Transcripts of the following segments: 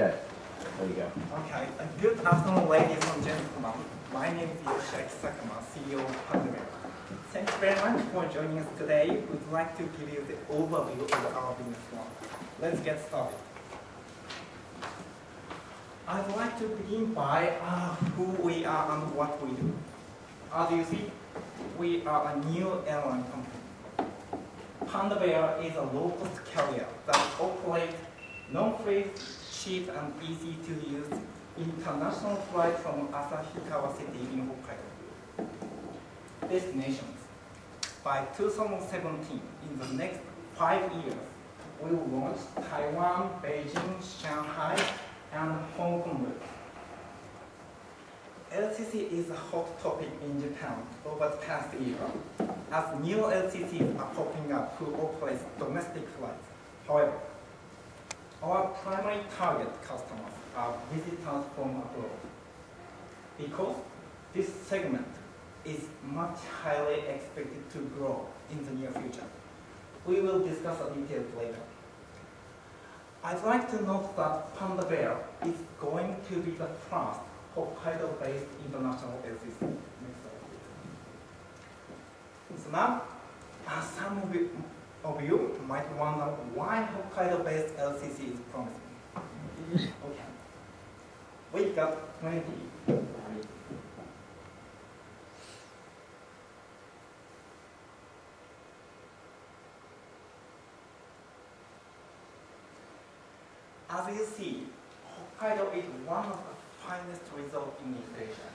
Okay, there you go. Okay, good afternoon, ladies and gentlemen. My name is Yoshiaki Sakama, CEO of Pandabea. Thanks very much for joining us today. We'd like to give you the overview of our business model. Let's get started. I'd like to begin by who we are and what we do. As you see, we are a new airline company. Pandabea is a low-cost carrier that operates non-freight, cheap and easy to use international flight from Asahikawa City in Hokkaido. Destinations. By 2017, in the next 5 years, we will launch Taiwan, Beijing, Shanghai, and Hong Kong routes. LCC is a hot topic in Japan over the past year, as new LCCs are popping up who operate domestic flights. However, our primary target customers are visitors from abroad. Because this segment is much highly expected to grow in the near future. We will discuss the details later. I'd like to note that Pandabea is going to be the first Hokkaido-based international LCC. Next slide, please. So now, some of you might wonder why Hokkaido-based LCC is promising. Okay, we got plenty. As you see, Hokkaido is one of the finest resorts in East Asia.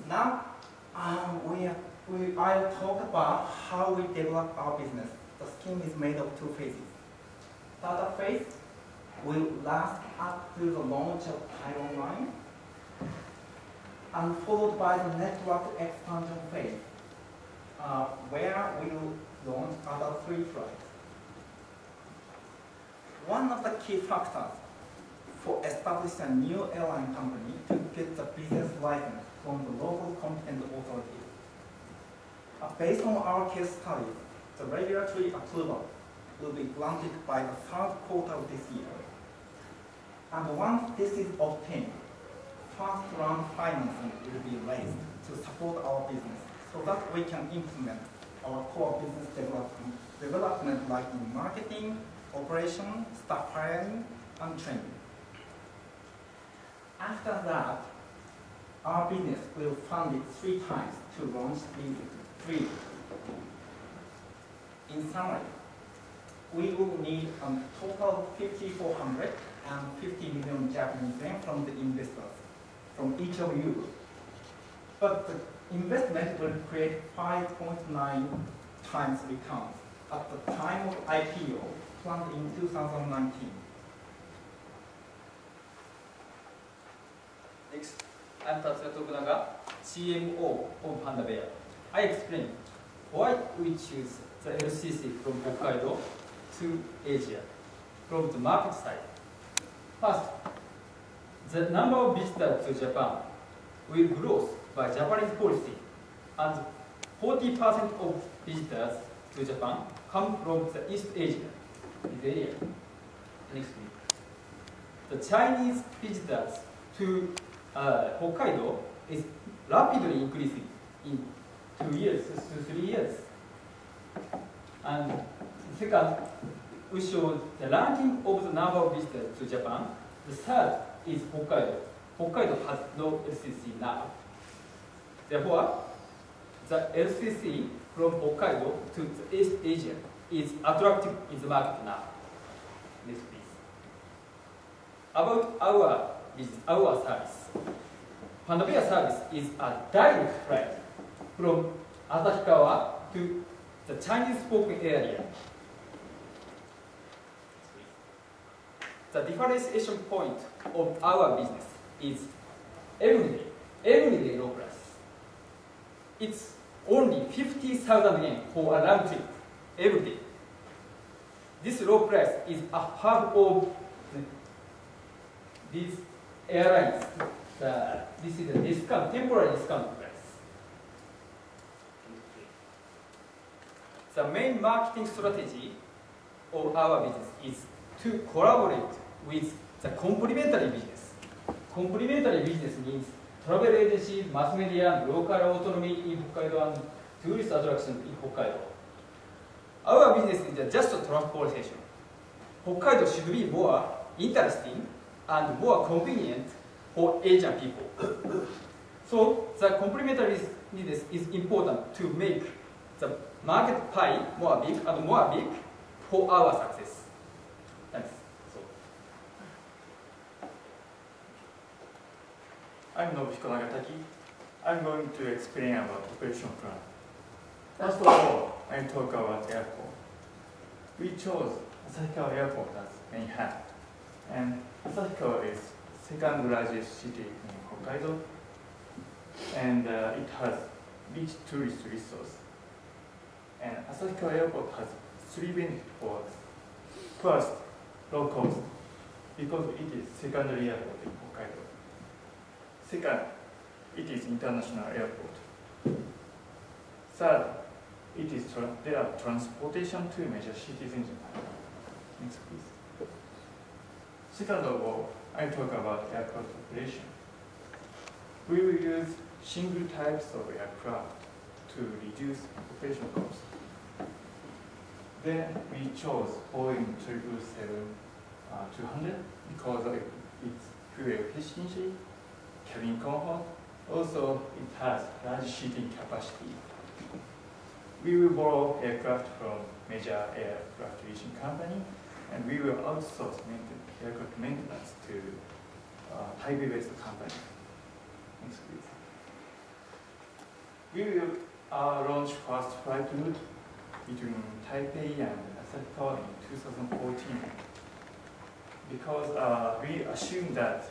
Now, I'll talk about how we develop our business. The scheme is made of 2 phases. Startup phase will last up to the launch of Taiwan line, and followed by the network expansion phase, where we will launch other 3 flights. One of the key factors for establishing a new airline company to get the business license from the local competent authorities. Based on our case studies, the regulatory approval will be granted by the 3rd quarter of this year. And once this is obtained, first round financing will be raised to support our business so that we can implement our core business development like in marketing, operation, staff hiring, and training. After that, our business will fund it 3 times to launch these 3. In summary, we will need a total of 5,400 and 50 million Japanese yen from the investors, from each of you. But the investment will create 5.9 times returns at the time of IPO, planned in 2019. Next, I'm Tatsuya Tokunaga, CMO of Pandabea. I explain why we choose the LCC from Hokkaido to Asia from the market side. First, the number of visitors to Japan will grow by Japanese policy, and 40% of visitors to Japan come from the East Asia area. Next, the Chinese visitors to Hokkaido is rapidly increasing in 2 years to 3 years. And second, we show the ranking of the number of visitors to Japan. The 3rd is Hokkaido. Hokkaido has no LCC now. Therefore, the LCC from Hokkaido to the East Asia is attractive in the market now. Next, please. About our business, our service. Pandabea service is a direct flight from Asahikawa to the Chinese spoken area. The differentiation point of our business is everyday low price. It's only 50,000 yen for a round trip every day. This low price is a half of these airlines. This is a discount, temporary discount price. The main marketing strategy of our business is to collaborate with the complementary business. Complementary business means travel agencies, mass media, and local autonomy in Hokkaido and tourist attractions in Hokkaido. Our business is just transportation. Hokkaido should be more interesting and more convenient for Asian people. So the complementary business is important to make the market pie more big and more big for our success. Thanks. So. I'm Nobuhiko Nagataki. I'm going to explain about operation plan. First of all, I'll talk about airport. We chose Asahikawa Airport as main hub, and Asahikawa is second largest city in Hokkaido, and it has rich tourist resource. And Asahikawa Airport has three benefits for us. First, low cost, because it is secondary airport in Hokkaido. Second, it is international airport. Third, there are transportation to major cities in Japan. Next, please. Second of all, I talk about aircraft operation. We will use single types of aircraft to reduce operation costs. Then we chose Boeing 777-200 because of its fuel efficiency, cabin comfort. Also, it has large seating capacity. We will borrow aircraft from major aircraft leasing company, and we will outsource aircraft maintenance to Taipei-based company. Next, please. We will launch first flight route between Taipei and Asahikawa in 2014 because we assume that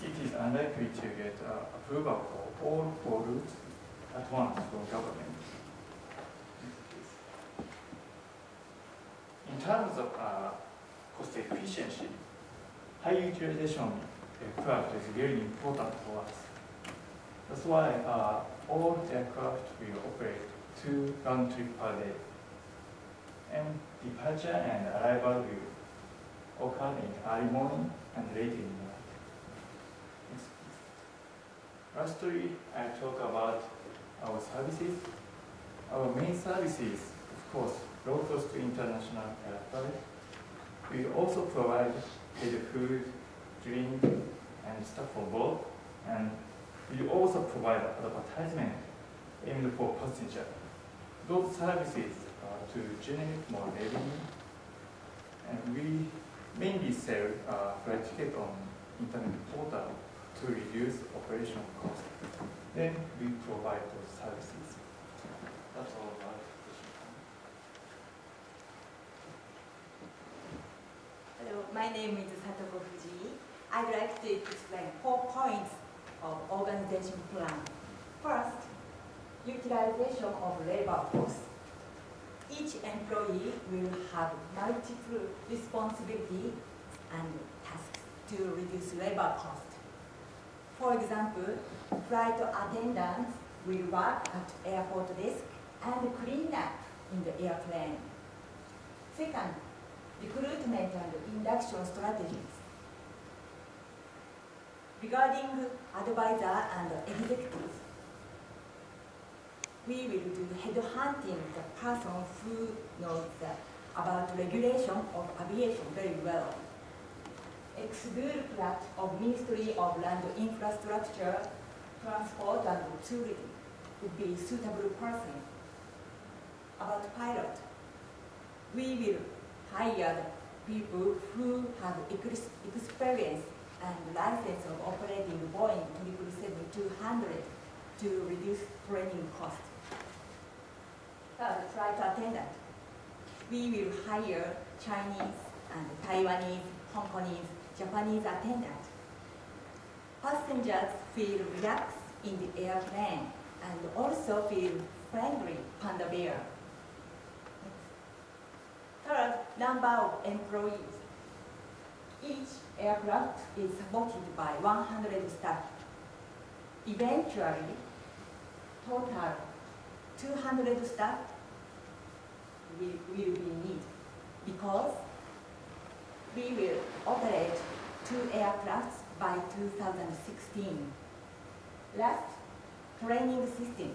it is unlikely to get approval for all four routes at once from government. In terms of cost efficiency, high utilization aircraft is very important for us. That's why all aircraft will operate 2 round trips per day. And departure and arrival will occur in early morning and late in the night. Lastly, I talk about our services. Our main services, of course, low-cost international air travel. We also provide paid food, drink, and stuff for board, and we also provide advertisement aimed for passengers. Those services are to generate more revenue, and we mainly sell flight ticket on internet portal to reduce operational costs. Then we provide those services. That's all about it. Hello, my name is Satoko Fujii. I'd like to explain 4 points of organization plan. First, utilization of labor force. Each employee will have multiple responsibilities and tasks to reduce labor cost. For example, flight attendants will work at airport desk and clean up in the airplane. Second, recruitment and induction strategies. Regarding advisor and executives, we will do headhunting the person who knows about regulation of aviation very well. Exclude that of Ministry of Land Infrastructure, Transport and Tourism would be suitable person. About pilot, we will hire people who have experience and license of operating Boeing 777-200 to reduce training costs. Third, flight attendant. We will hire Chinese and Taiwanese, Hong Kongese, Japanese attendants. Passengers feel relaxed in the airplane and also feel friendly panda bear. Third, number of employees. Each aircraft is supported by 100 staff. Eventually, total 200 staff will be needed because we will operate 2 aircrafts by 2016. Last, training system.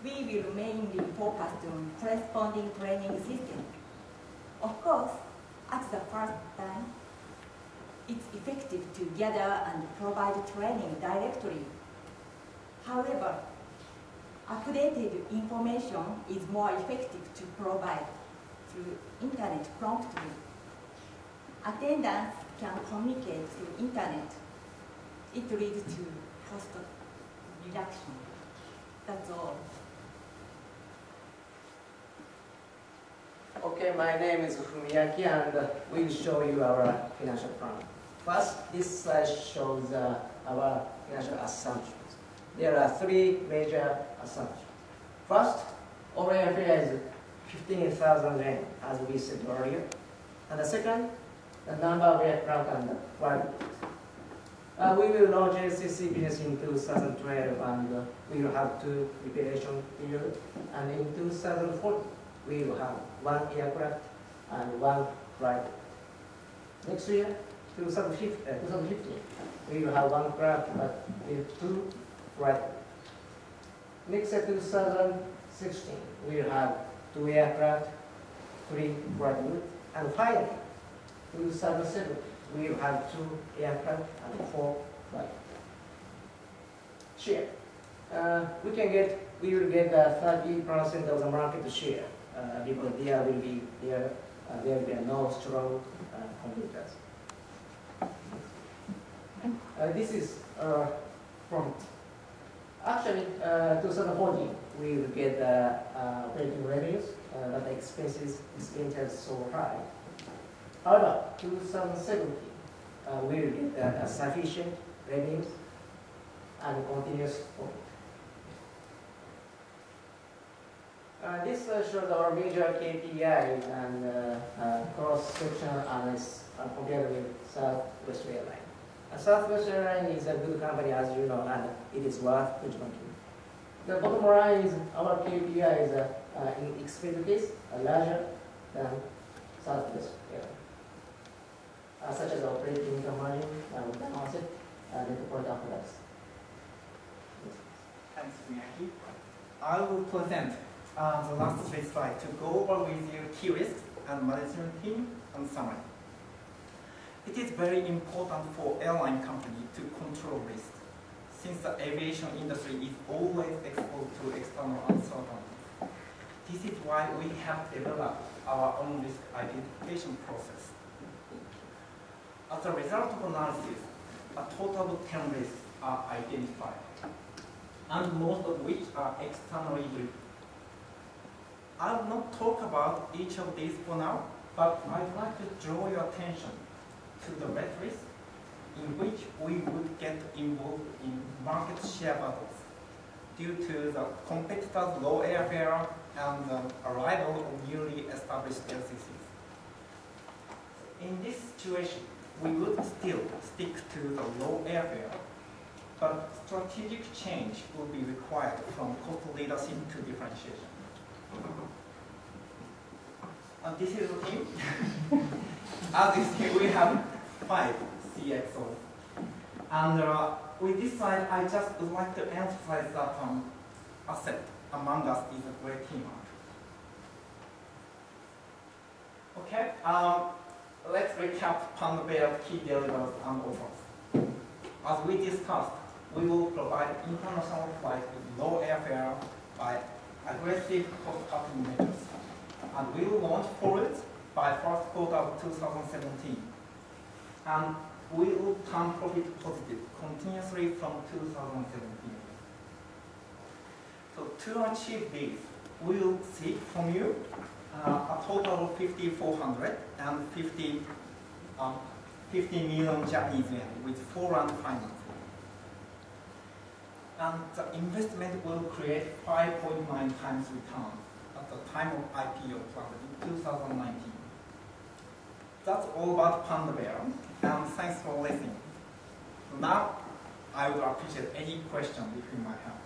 We will mainly focus on corresponding training system. Of course, at the first time, it's effective to gather and provide training directly. However, updated information is more effective to provide through internet promptly. Attendants can communicate through internet. It leads to cost reduction. That's all. Okay, my name is Fumiaki, and we'll show you our financial plan. First, this slide shows our financial assumptions. There are 3 major assumptions. First, all airfare is 15,000 yen, as we said earlier. And the second, the number of aircraft and flight. We will launch LCC business in 2012, and we will have 2 preparation periods. And in 2014, we will have 1 aircraft and 1 flight. Next year, 2015, we will have 1 craft but with 2 flights. Next year, 2016, we will have 2 aircraft, 3 flight routes, and finally, 2017, we will have 2 aircraft and 4 flights. Share. We will get 30% of the market share because there will be no strong competitors. This is front. Actually, 2014 we will get operating revenues, but the expenses are so high. However, 2017 we will get sufficient revenues and continuous profit. This shows our major KPIs and cross-sectional analysis compared with Southwest Airlines. Southwest Airlines is a good company, as you know, and it is worth benchmarking. The bottom line is our KPI is in expense case larger than Southwest Airlines, such as operating income margin, return on asset, net profit after tax. Thanks, Miyaki. I will present the last 3 slides to go over with you key risks and management team and summary. It is very important for airline company to control risk, since the aviation industry is always exposed to external uncertainty. This is why we have developed our own risk identification process. As a result of analysis, a total of 10 risks are identified, and most of which are externally driven. I will not talk about each of these for now, but I'd like to draw your attention to the red risk, in which we would get involved in market share battles due to the competitors' low airfare and the arrival of newly established LCCs. In this situation, we would still stick to the low airfare, but strategic change will be required from cost leadership to differentiation. And this is the team. As you see, we have 5 CXOs. And with this slide, I just would like to emphasize that asset among us is a great teamwork. Okay, let's recap Panda Bear's key deliverables and offers. As we discussed, we will provide international flights with low airfare by aggressive cost-cutting measures. And we will launch 4 routes by first quarter of 2017. And we will turn profit positive continuously from 2017. So to achieve this, we will seek from you a total of 5,400 and 50 million Japanese yen with 4-round financing. And the investment will create 5.9 times return at the time of IPO plan in 2019. That's all about Panda Bear, and thanks for listening. Now, I would appreciate any questions if you might have.